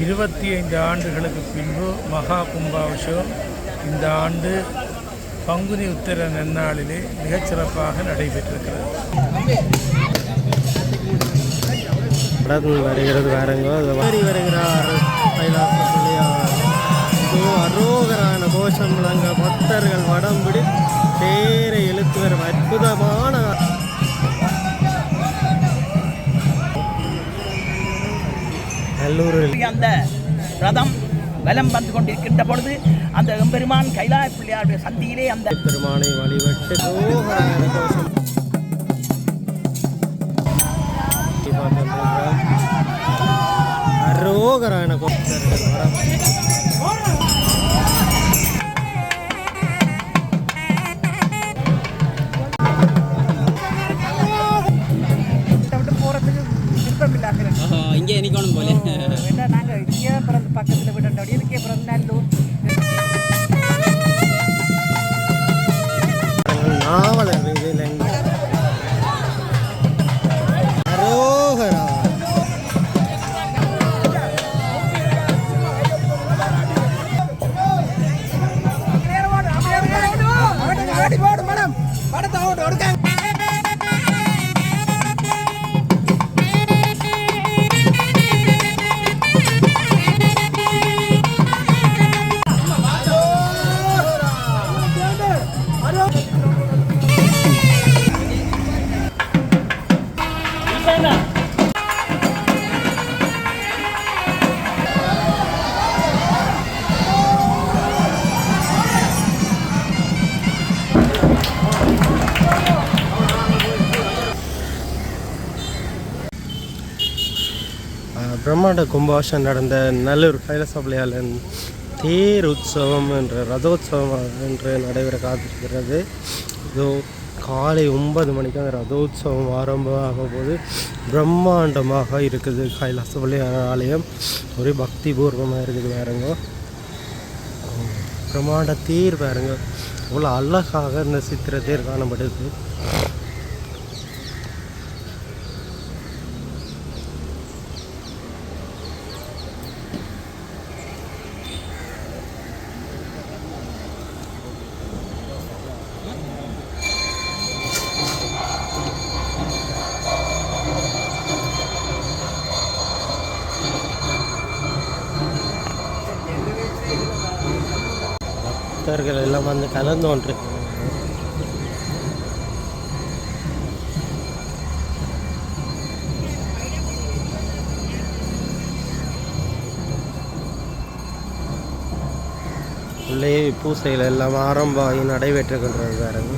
25 ஆண்டுகளுக்கு பின்பு மகா கும்பாபிஷேகம் இந்த ஆண்டு பங்குனி உத்திர நன்னாளிலே மிகச்சிறப்பாக நடைபெற்றிருக்கிறது. வருகிறது வேறங்கோ வருகிறார் அரோகரான கோஷம் முழங்க பக்தர்கள் வடம்பிடி தேரை இழுத்து வரும் அற்புதமான நல்லூரில் அந்த ரதம் வலம் வந்து கொண்டிருக்கின்ற பொழுது அந்த எம்பெருமான் கைலாய பிள்ளையாருடைய சந்தியிலே அந்த பெருமானை வழிபட்டு அரோகரான கோஷர்கள் வரம் இங்கே நிற்கணும் போல நாங்கள் இங்கே பிறந்த பக்கத்தில் விட இருக்கே பிறந்த நல்லூர் நாவலர் அரோகரா பிரம்மாண்ட கும்பாபிஷேகம் நடந்த நல்லூர் கைலாசபலியாளன் தேர் உற்சவம் என்ற ரதோத்சவம் என்று நடைபெற காத்திருக்கிறது. இதோ காலை 9 மணிக்கு அந்த ரதோத்சவம் ஆரம்பமாக போது பிரம்மாண்டமாக இருக்குது. கைலாசபலியான ஆலயம் ஒரே பக்தி பூர்வமாக இருக்குது. பாருங்க பிரம்மாண்ட தேர் பாருங்க இவ்வளோ அழகாக இந்த சித்திர தேர் காணப்படுது. பக்தர்கள் எல்லாம் வந்து கலந்து ஒன்று உள்ளே பூசைகள் எல்லாம் ஆரம்பமாகி நடைபெற்றுக்கின்றது. பாருங்க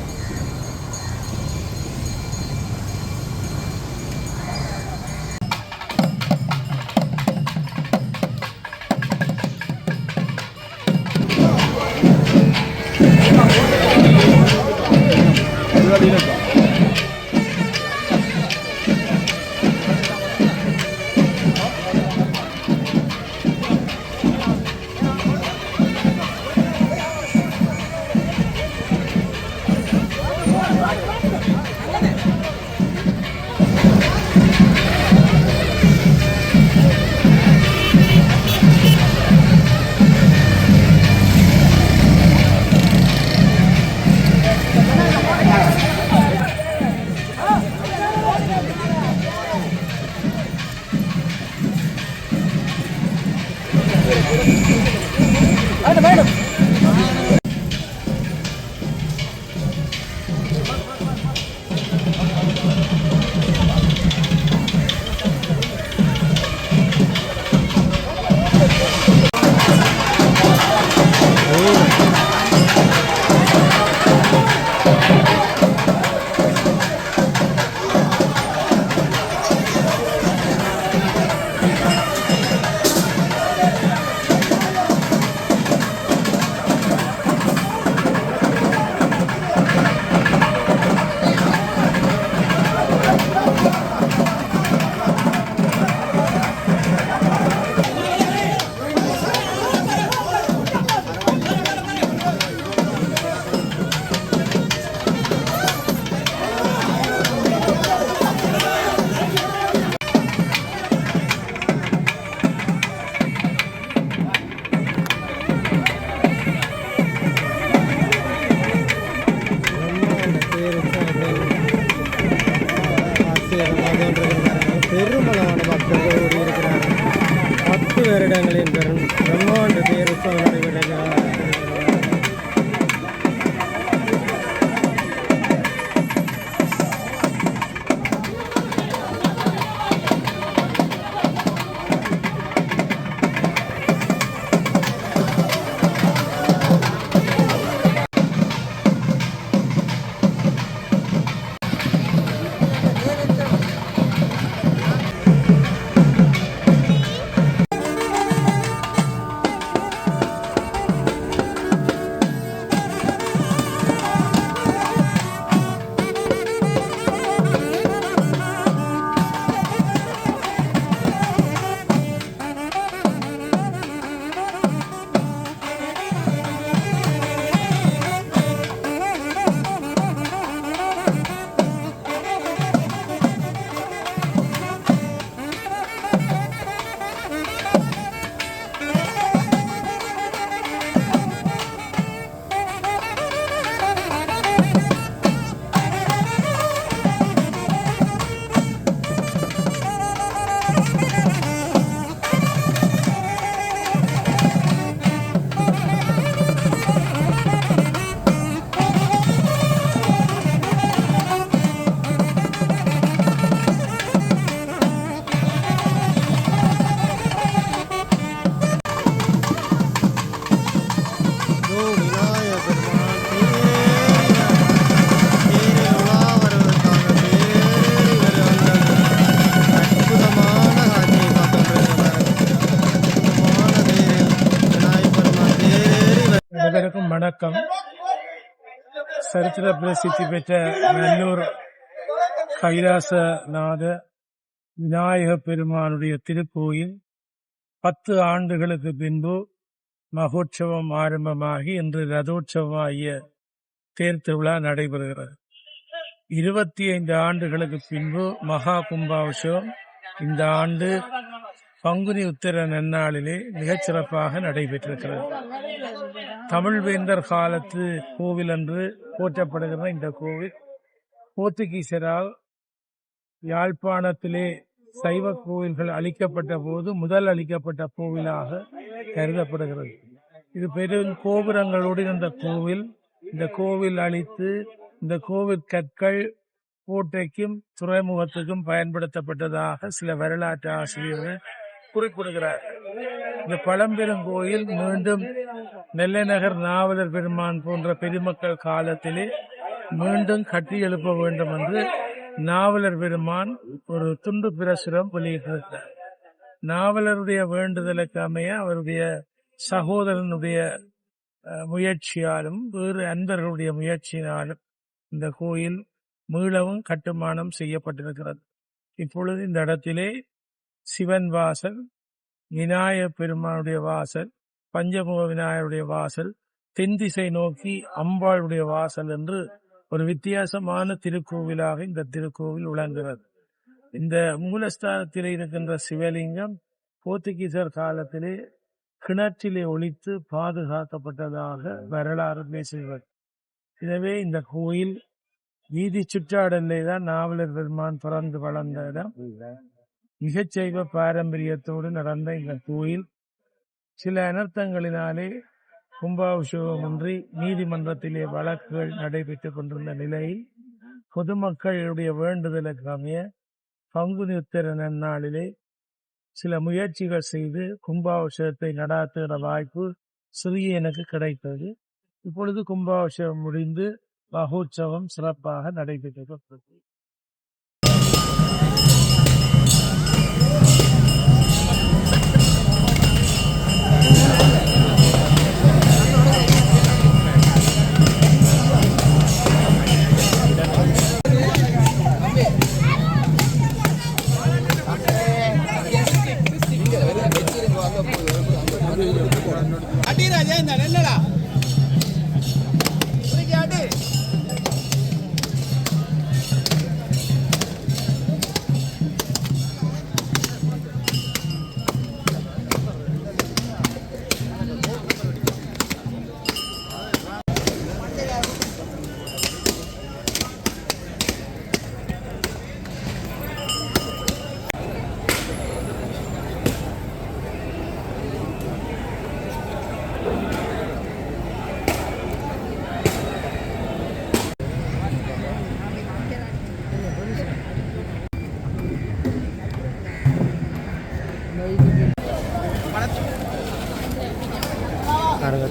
நடந்து கொண்டிருக்கிறார்கள். பெருமளவான பக்தர்கள் கூடியிருக்கிறார்கள். 10 வருடங்களின் பிரம்மாண்ட தேர் உற்சவம் நடைபெறுகிறது. அனைவருக்கும் வணக்கம். சரித்திர பிரசித்தி பெற்ற நல்லூர் கைலாசநாத விநாயக பெருமானுடைய திருக்கோயில் 10 ஆண்டுகளுக்கு பின்பு மகோற்சவம் ஆரம்பமாகி இன்று ரதோற்சவமாகிய தேர் திருவிழா நடைபெறுகிறது. 25 ஆண்டுகளுக்கு பின்பு மகா கும்பாபிஷேகம் இந்த ஆண்டு பங்குனி உத்திர நன்னாளிலே மிகச்சிறப்பாக நடைபெற்றிருக்கிறது. தமிழ் வேந்தர் காலத்து கோவில் என்று போற்றப்படுகிற இந்த கோவில் போர்த்துகீசரால் யாழ்ப்பாணத்திலே சைவ கோவில்கள் அளிக்கப்பட்ட போது முதல் அளிக்கப்பட்ட கோவிலாக கருதப்படுகிறது. இது பெரும் கோபுரங்களோடு இருந்த கோவில். இந்த கோவில் அளித்து இந்த கோவில் கற்கள் கோட்டைக்கும் துறைமுகத்துக்கும் பயன்படுத்தப்பட்டதாக சில வரலாற்று ஆசிரியர்கள் குறிப்பிடுகிறார். இந்த பழம்பெரும் கோயில் மீண்டும் நெல்லைநகர் நாவலர் பெருமான் போன்ற பெருமக்கள் காலத்திலே மீண்டும் கட்டி எழுப்ப வேண்டும் என்று நாவலர் பெருமான் ஒரு துண்டு பிரசுரம் வெளியிட்டிருக்கிறார். நாவலருடைய வேண்டுதலுக்கு அமைய அவருடைய சகோதரனுடைய முயற்சியாலும் வேறு அன்பர்களுடைய முயற்சியினாலும் இந்த கோயில் மீளவும் கட்டுமானம் செய்யப்பட்டிருக்கிறது. இப்பொழுது இந்த இடத்திலே சிவன் வாசல், விநாயகப் பெருமானுடைய வாசல், பஞ்சமுக விநாயகருடைய வாசல், தென் திசை நோக்கி அம்பாளுடைய வாசல் என்று ஒரு வித்தியாசமான திருக்கோவிலாக இந்த திருக்கோவில் விளங்குகிறது. இந்த மூலஸ்தானத்திலே இருக்கின்ற சிவலிங்கம் போர்த்துகீசர் காலத்திலே கிணற்றிலே ஒளித்து பாதுகாக்கப்பட்டதாக வரலாறு பேசுகிறது. எனவே இந்த கோயில் வீதி சுற்றாடலே தான் நாவலர் பெருமான் பிறந்து வளர்ந்த இடம். மிகச்சைவ பாரம்பரியத்தோடு நடந்த இந்த கோயில் சில அனர்த்தங்களினாலே கும்பாபிஷேகமின்றி நீதிமன்றத்திலே வழக்குகள் நடைபெற்றுக் கொண்டிருந்த நிலையில் பொதுமக்களுடைய வேண்டுதலுக்கு அமைய பங்குனி உத்திர நன்னாளிலே சில முயற்சிகள் செய்து கும்பாபிஷேகத்தை நடாத்துகிற வாய்ப்பு சிறிய எனக்கு கிடைத்தது. இப்பொழுது கும்பாபிஷேகம் முடிந்து மகோற்சவம் சிறப்பாக நடைபெற்றது.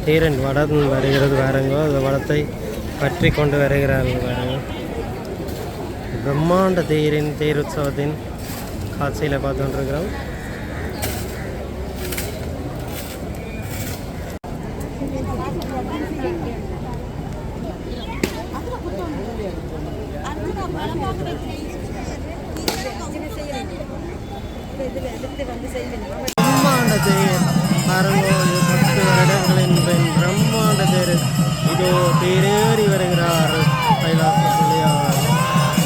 தேரின் வடம் வருகிறது பாருங்க. அந்த வடத்தை பற்றி கொண்டு வருகிறார்கள் பாருங்க. பிரம்மாண்ட தேர் உற்சவத்தின் காட்சியில் பார்த்துருக்கிறோம். பிரம்மாண்ட தேர் பாருங்க. 10 வருடங்களின் பின் பிரம்மாண்ட தேர் இதோ தேரேறி வருகிறார் கைலாச பிள்ளையார்.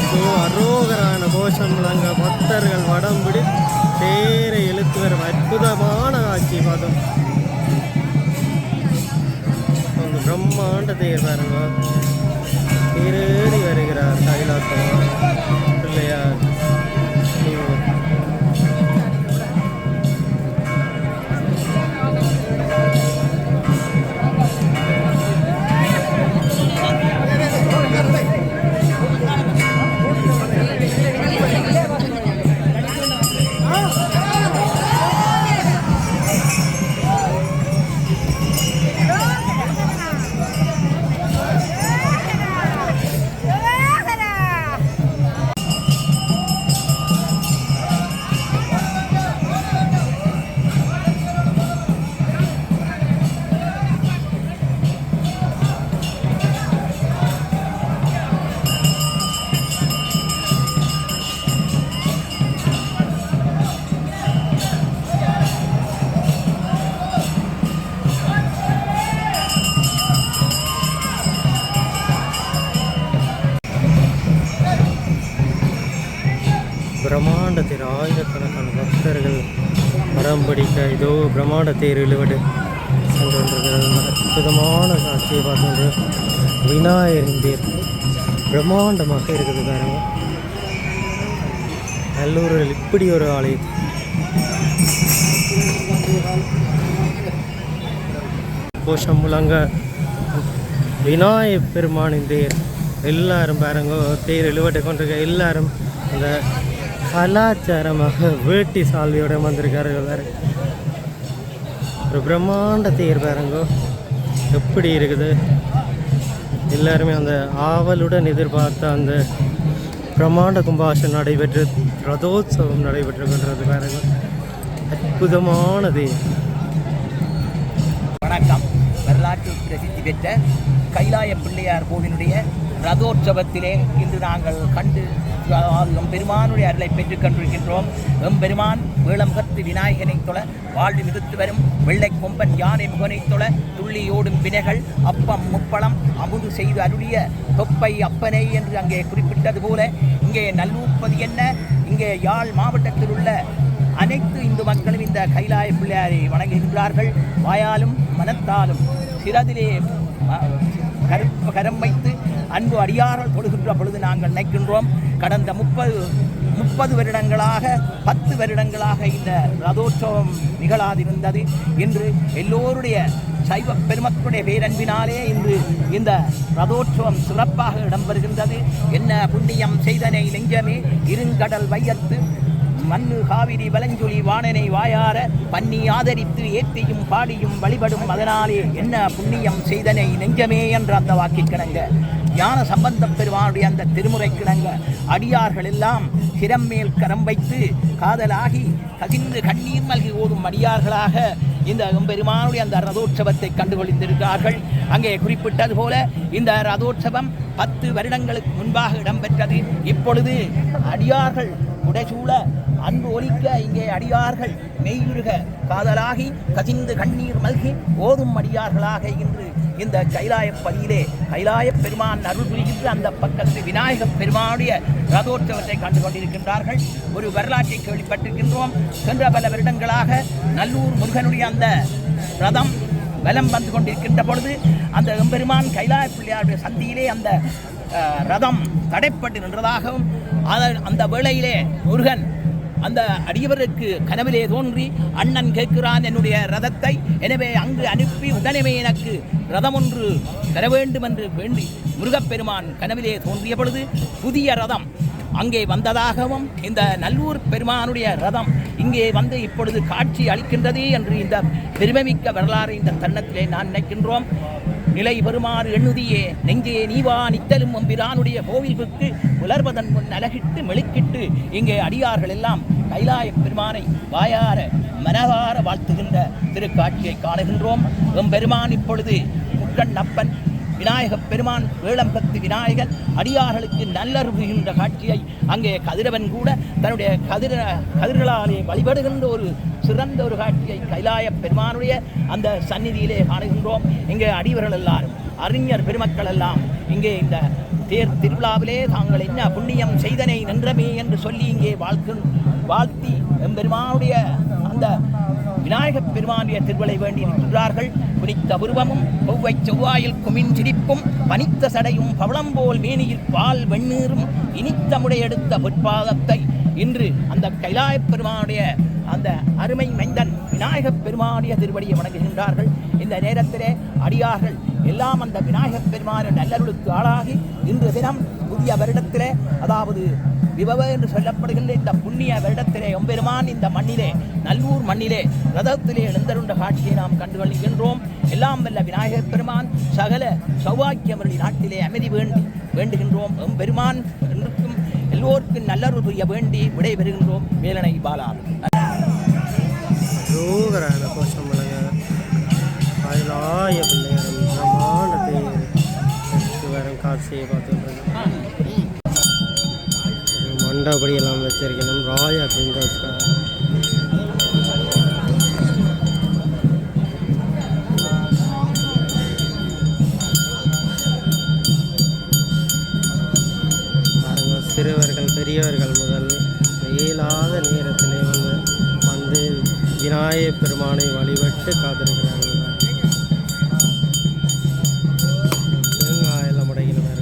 இதோ அரோகரான கோஷம் முழங்க பக்தர்கள் வடம் பிடி தேரை இழுத்து வரும் அற்புதமான காட்சி பார்த்தோம். பிரம்மாண்ட தேர் பாருங்க. தேரேறி வருகிறார் கைலாச பிள்ளையார். பிரம்மாண்ட தேர் ஆயிரக்கணக்கான பக்தர்கள் வடம் பிடிக்க இதோ பிரம்மாண்ட தேர் இழுவடு சென்று கொண்டிருக்கிறது. அற்புதமான காட்சியை பார்த்து விநாயகரின் தேர் பிரம்மாண்டமாக இருக்குது பாருங்க. நல்லூரில் இப்படி ஒரு ஆலயம். கோஷம் முழங்க விநாயகப் பெருமானின் தேர் எல்லாரும் பாருங்க. தேர் இழுவட்டை கொண்டிருக்க எல்லாரும் அந்த கலாச்சாரமாக வேட்டி சால்வியோட வந்திருக்கார்கள். வேறு ஒரு பிரம்மாண்ட தேர் பாருங்க எப்படி இருக்குது. எல்லாருமே அந்த ஆவலுடன் எதிர்பார்த்த அந்த பிரம்மாண்ட கும்பாஷம் நடைபெற்று ரதோத்சவம் நடைபெற்று கொண்டிருக்கிறது பாருங்க. அற்புதமானது. வணக்கம். வரலாற்று பிரசித்தி பெற்ற கைலாய பிள்ளையார் கோவிலுடைய ரதோற்சவத்திலே இன்று நாங்கள் கண்டு எம்பெருமானுடைய அருளை பெற்றுக் கொண்டிருக்கின்றோம். எம்பெருமான் வேளமுகத்து விநாயகனை தொழ வாழ்வு மிகுத்து வரும் வெள்ளை கொம்பன் யானை முகனை தொழ துள்ளி ஓடும் வினைகள் அப்பம் முப்பளம் அமுது செய்து அருளிய தொப்பை அப்பனை என்று அங்கே குறிப்பிட்டது போல இங்கே நல்லூர்பதி என்ன இங்கே யாழ் மாவட்டத்தில் உள்ள அனைத்து இந்து மக்களும் இந்த கைலாய பிள்ளையாரை வணங்குகின்றார்கள். வாயாலும் மனத்தாலும் சிறதிலே கரம் வைத்து அன்பு அடியார்கள் தொழுகின்ற பொழுது நாங்கள் நினைக்கின்றோம். கடந்த 30 வருடங்களாக 10 வருடங்களாக இந்த ரதோற்சவம் நிகழாதிருந்தது. இன்று எல்லோருடைய சைவ பெருமக்களுடைய பேரன்பினாலே இன்று இந்த ரதோற்சவம் சிறப்பாக இடம்பெறுகின்றது. என்ன புண்ணியம் செய்தனை நெஞ்சமே இருங்கடல் வையத்து மண்ணு காவிரி வலஞ்சொலி வாணனை வாயார பன்னி ஆதரித்து ஏத்தியும் பாடியும் வழிபடும் அதனாலே என்ன புண்ணியம் செய்தனை நெஞ்சமே என்ற அந்த வாக்கிற்கிணங்க ஞான சம்பந்தப் பெருமானுடைய அந்த திருமுறை கிணங்க அடியார்கள் எல்லாம் சிரம் மேல் கரம் வைத்து காதலாகி கசிந்து கண்ணீர் மல்கி ஓடும் அடியார்களாக இந்த பெருமானுடைய அந்த ரதோற்சவத்தை கண்டுகொண்டிருக்கிறார்கள். அங்கே குறிப்பிட்டது போல இந்த ரதோற்சவம் 10 வருடங்களுக்கு முன்பாக இடம்பெற்றது. இப்பொழுது அடியார்கள் உடைசூழ அன்பு ஒலிக்க இங்கே அடியார்கள் மெய்யுருக காதலாகி கசிந்து கண்ணீர் மல்கி ஓதும் அடியார்களாக இன்று இந்த கைலாயப்பதியிலே கைலாய பெருமான் அருள் புரிகின்ற அந்த பக்கத்து விநாயகப் பெருமானுடைய ரதோற்சவத்தை கண்டு கொண்டிருக்கின்றார்கள். ஒரு வரலாற்றை கேள்விப்பட்டிருக்கின்றோம். சென்ற பல வருடங்களாக நல்லூர் முருகனுடைய அந்த ரதம் வலம் வந்து கொண்டிருக்கின்ற பொழுது அந்த எம்பெருமான் கைலாய பிள்ளையாருடைய சந்தியிலே அந்த ரதம் தடைப்பட்டு நின்றதாகவும் அந்த வேளையிலே முருகன் அந்த அடியவருக்கு கனவிலே தோன்றி அண்ணன் கேட்கிறான் என்னுடைய ரதத்தை, எனவே அங்கு அனுப்பி உடனே எனக்கு ரதம் ஒன்று தர வேண்டும் என்று வேண்டி முருகப்பெருமான் கனவிலே தோன்றிய பொழுது புதிய ரதம் அங்கே வந்ததாகவும் இந்த நல்லூர் பெருமானுடைய ரதம் இங்கே வந்து இப்பொழுது காட்சி அளிக்கின்றது என்று இந்த பெருமைமிக்க வரலாறு இந்த தருணத்திலே நான் நினைக்கின்றோம். நிலை பெறுமாறு எண்ணுதியே நெஞ்சே நீவா நித்தலும் எம்பிரானுடைய கோவில்களுக்கு உலர்வதன் முன் அலகிட்டு மெழுக்கிட்டு இங்கே அடியார்கள் எல்லாம் கைலாய பெருமானை வாயார மனதார வாழ்த்துகின்ற திருக்காட்சியை காணுகின்றோம். எம்பெருமான் இப்பொழுது முக்கண்ணப்பன் விநாயகப் பெருமான் வேளம்பத்து விநாயகர் அடியார்களுக்கு நல்லருகின்ற காட்சியை அங்கே கதிரவன் கூட தன்னுடைய கதிர்களாலே வழிபடுகின்ற ஒரு சிறந்த ஒரு காட்சியை கைலாய பெருமானுடைய அந்த சந்நிதியிலே காணுகின்றோம். இங்கே அடியவர்கள் எல்லாரும் அறிஞர் பெருமக்கள் எல்லாம் இங்கே இந்த தேர் திருவிழாவிலே தாங்கள் என்ன புண்ணியம் செய்தனை நின்றமே என்று சொல்லி இங்கே வாழ்த்தி எம்பெருமானுடைய அந்த விநாயகப் பெருமானுடைய திருவளை வேண்டி இருக்கின்றார்கள். குறித்த உருவமும் ஒவ்வை செவ்வாயில் குமின் சிரிப்பும் பனித்த சடையும் பவளம்போல் மேனியில் பால் வெண்ணீரும் இனித்தமுடைய எடுத்த பொற்பாதத்தை இன்று அந்த கைலாய பெருமானுடைய அந்த அருமை மைந்தன் விநாயகப் பெருமானுடைய திருவடியை வணங்குகின்றார்கள். இந்த நேரத்திலே அடியார்கள் எல்லாம் அந்த விநாயகப் பெருமானின் நல்லருளுக்கு ஆளாகி இன்று தினம் புதிய வருடத்திலே அதாவது விபவ என்று சொல்லப்படுகின்ற இந்த புண்ணிய வருடத்திலே எம்பெருமான் இந்த மண்ணிலே நல்லூர் மண்ணிலே ரதத்திலே எழுந்தருண்ட காட்சியை நாம் கண்டுகொள்கின்றோம். எல்லாம் வல்ல விநாயகப் பெருமான் சகல சௌவாக்கியமருடைய நாட்டிலே அமைதி வேண்டுகின்றோம். எம்பெருமான் என்றும் எல்லோருக்கும் நல்லருள் புரிய வேண்டி விடைபெறுகின்றோம். வேலனை பாலா கோஷம் கைலாய பிள்ளையாரின் பிரமாண்டத்தை வரும் காட்சியை பார்த்துட்டு மண்டபடி எல்லாம் வச்சிருக்கணும். ராயா பிங்கஸ் பாருங்க, சிறுவர்கள் பெரியவர்கள் முதல் இயலாத நேரத்திலே வந்து விநாயகப் பெருமானை வழிபட்டு காத்திருக்கிறார்கள். தேங்காயெல்லாம் முடையில் பாருங்கள்.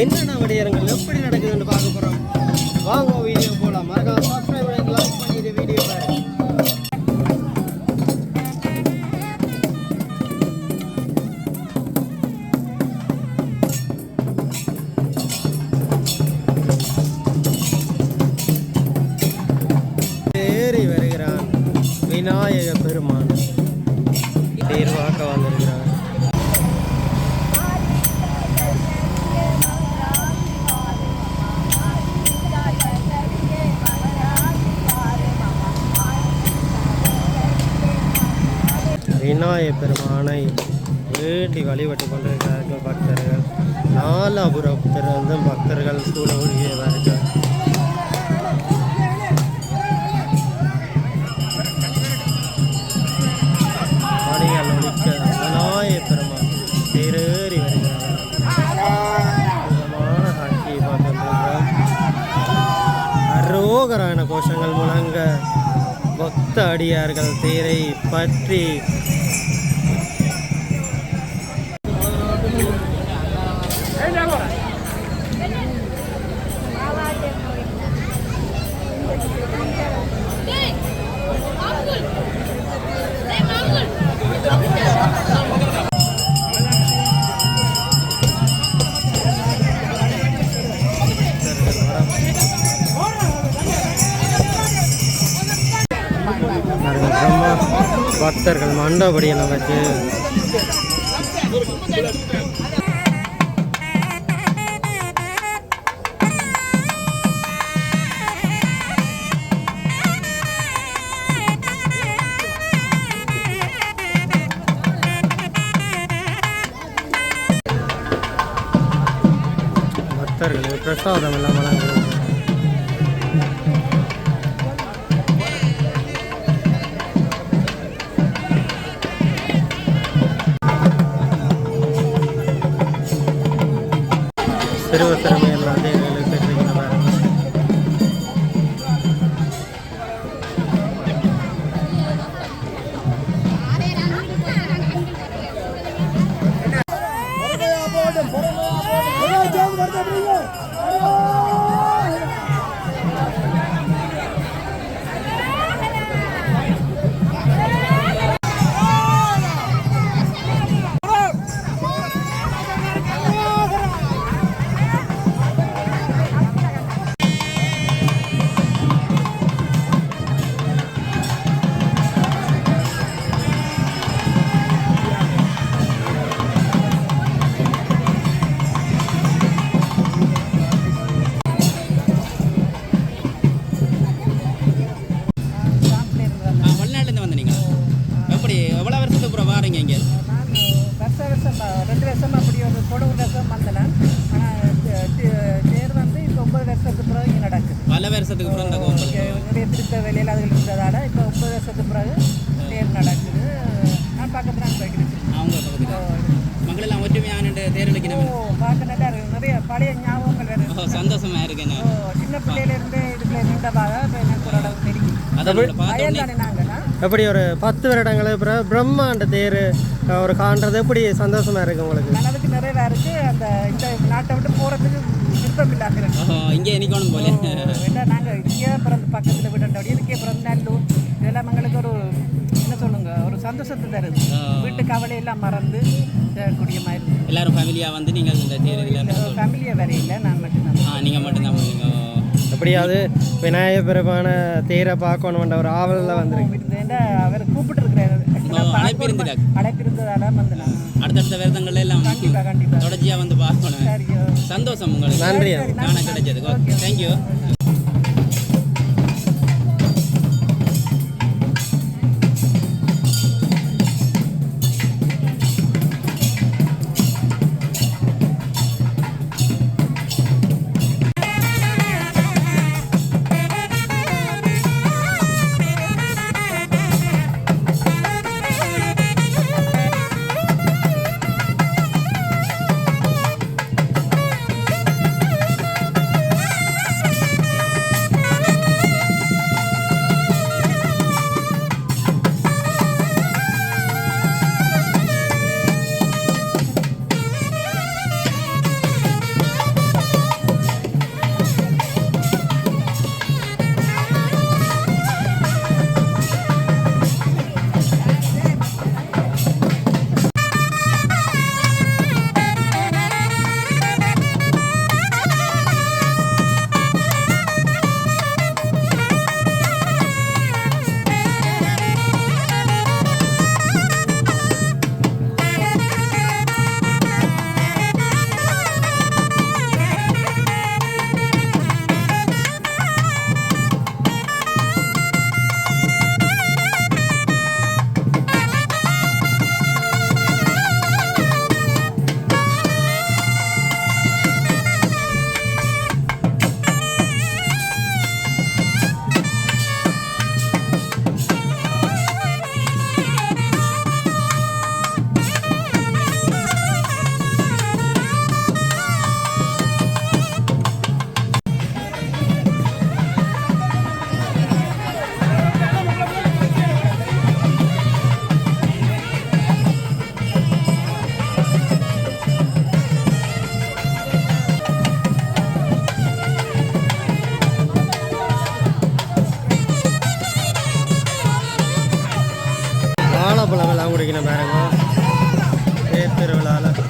என்னென்ன விடயங்கள் எப்படி நடக்குதுன்னு பார்க்க போகிறோம். வாங்க வீடியோ போகலாம். மறக்காம சப்ஸ்கிரைப் பண்ணி லைக் பண்ணிட்டு வீடியோ பாருங்க. ஏறி வருகிறான் விநாயக பெருமான் தேர்வாக்க வந்திருக்கிறார். விநாயக பெருமானை வேண்டி வழிபட்டு கொண்டிருக்கிறார்கள் பக்தர்கள். நாலாபுரத்திலிருந்து பக்தர்கள் சூழ ஒழுகியவர்கள். மணிகள் ஒழிக்க விநாயக பெருமான் தேரேறி வருகிறார்கள். அற்புதமான காட்சியை பார்க்கின்றோம். அரோகரான கோஷங்கள் முழங்க பக்த அடியார்கள் தேரை பற்றி பக்தர்கள் மண்டபடியெல்லாம் வச்சு பக்தர்கள் பிரசாதம் எல்லாம் வழங்குகிறார்கள். நிறைய திருத்த வேலையில் அதில் இருந்ததால் இப்போ 9 வருஷத்துக்கு பிறகு தேர் நடக்குது. நான் பக்கத்தில் நான் போய்க்கிறேன். அவங்க பக்கத்தில் மக்கள் எல்லாம் ஒற்றுமையான தேர் அளிக்கணும். பார்க்க நல்லா இருக்கு. நிறைய பழைய ஞாபகங்கள் வேறு. சந்தோஷமா இருக்கேன். சின்ன பிள்ளையிலேருந்து இதுக்குள்ள நின்றதாக இப்போ எனக்கு ஒரு அளவு தெரியும். பயன் தானே நாங்கள் எப்படி ஒரு 10 வருடங்களுக்கு பிறகு பிரம்மாண்ட தேர் ஒரு காண்றது எப்படி சந்தோஷமா இருக்கு உங்களுக்கு? கனவுக்கு நிறைவா இருக்கு. அந்த இந்த நாட்டை விட்டு போகிறதுக்கு விருப்பம் இல்லாமல் இருக்கு. இங்கே நிற்கணும் போல. இல்லை நாங்கள் இதுக்கே பிறந்து பக்கத்தில் விடண்டோடி இதுக்கே பிறந்து நல்லூர் இதெல்லாம் எங்களுக்கு ஒரு என்ன சொல்லுங்க ஒரு சந்தோஷத்தை தருது. வீட்டு கவலையெல்லாம் மறந்து கூடிய மாதிரி இருக்கு. எல்லாரும் ஃபேமிலியாக வந்து நீங்கள் இந்த தேர் ஃபேமிலியாக வேற இல்லை, நான் மட்டும்தான். நீங்கள் மட்டும்தான் நீங்கள் எப்படியாவது விநாயகர் பெருமான தேரை பார்க்கணுன்ற ஒரு ஆவலில் வந்துருக்கு. அவர் கூப்பிட்டுருக்கிறாரு. அழைப்பு இருந்ததால வந்து அடுத்தடுத்த விரதங்கள் எல்லாம் கண்டிப்பாக தொடர்ச்சியாக வந்து பார்க்கணும். சந்தோஷம் உங்களுக்கு. நன்றி. காண கிடைச்சதுக்கு. Okay, thank you. வாழைப்பழமெல்லாம் குடிக்கணும் பாருங்க தேர் திருவிழாவில்.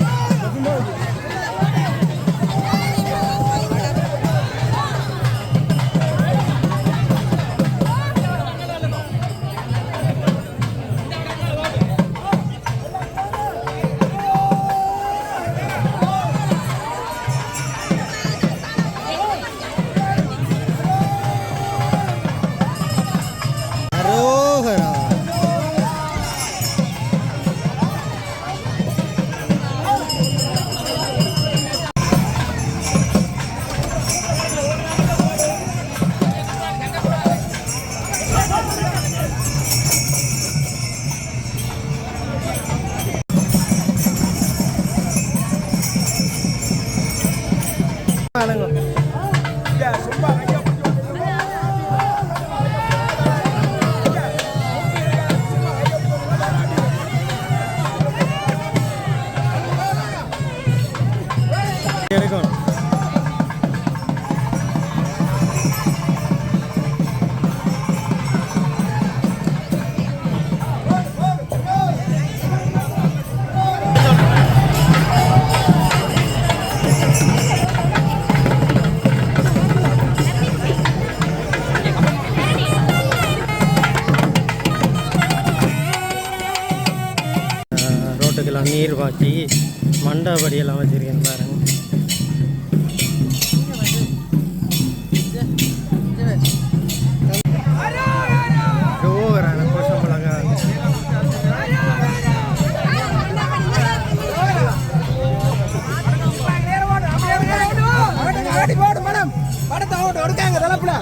எடுக்கணும். ரோட்டுக்கெல்லாம் நீர் பாய்ச்சி மண்டபடியெல்லாம் வச்சிருக்கேன் பாருங்க. படத்தை எடுக்காங்க தலைப்புல.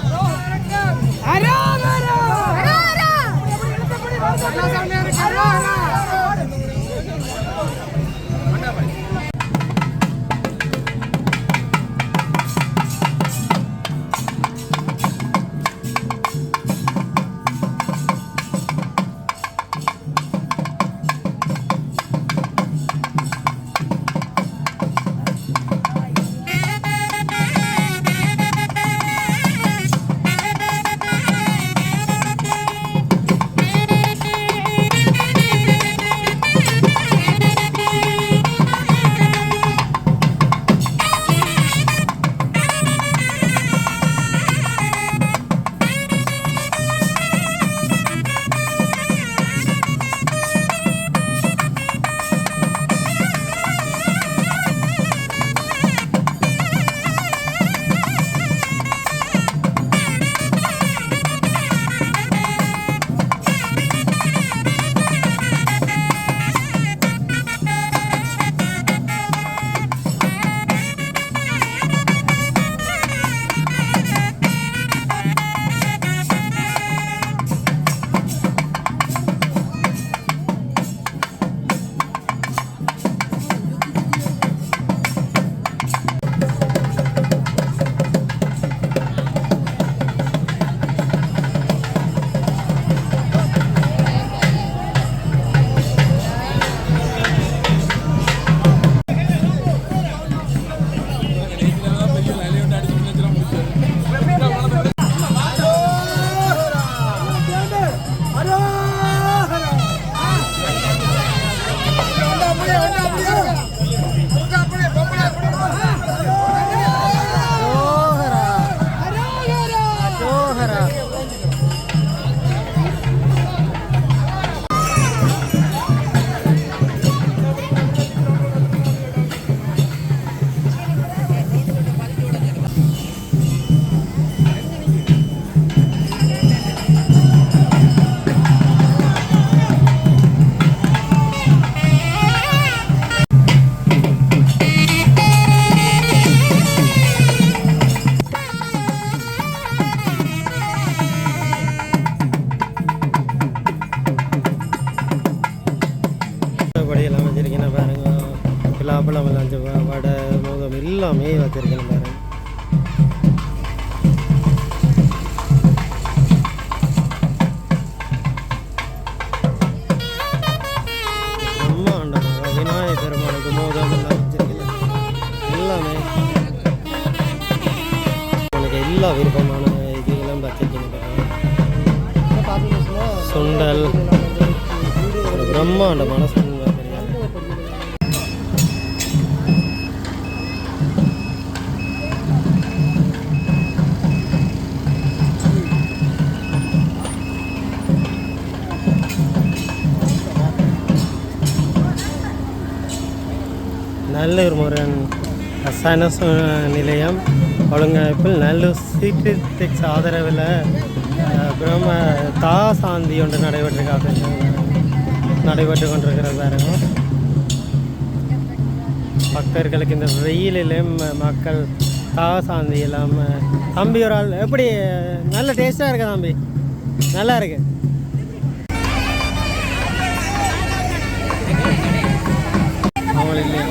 வச்சிருக்கேன் பாருங்க. பிரம்மாண்டமாக விநாயகர் பெருமானுக்கு மோதம் எல்லாம் வச்சிருக்கேன். எல்லாமே எனக்கு எல்லா விருப்பமான இதுகளும் வச்சிருக்கேன் பாருங்க. சுண்டல் ஒரு பிரம்மாண்டமான சுண்டல் நல்லூர் முருகன் ரசாயன நிலையம் ஒழுங்கமைப்பில் நல்லூர் சிடிடெக்ஸ் ஆதரவில் பிரம்ம தாசாந்தி ஒன்று நடைபெற்று கொண்டிருக்கிறது பாருங்க. பக்தர்களுக்கு இந்த வெயிலிலும் மக்கள் தாசாந்தி எல்லாம். தம்பி ஒரு ஆள் எப்படி நல்ல டேஸ்ட்டாக இருக்கா தம்பி? நல்லா இருக்கு. அவங்கள இல்லையா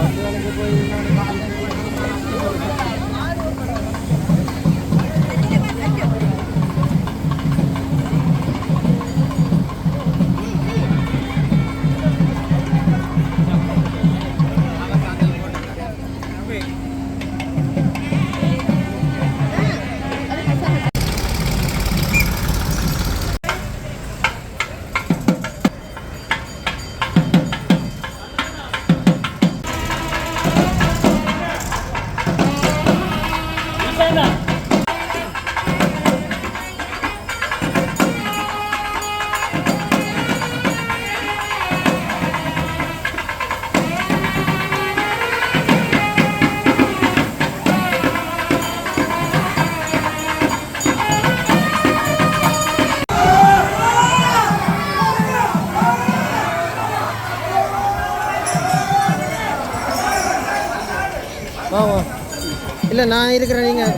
இல்லை நான் இருக்கிறேன். நீங்கள்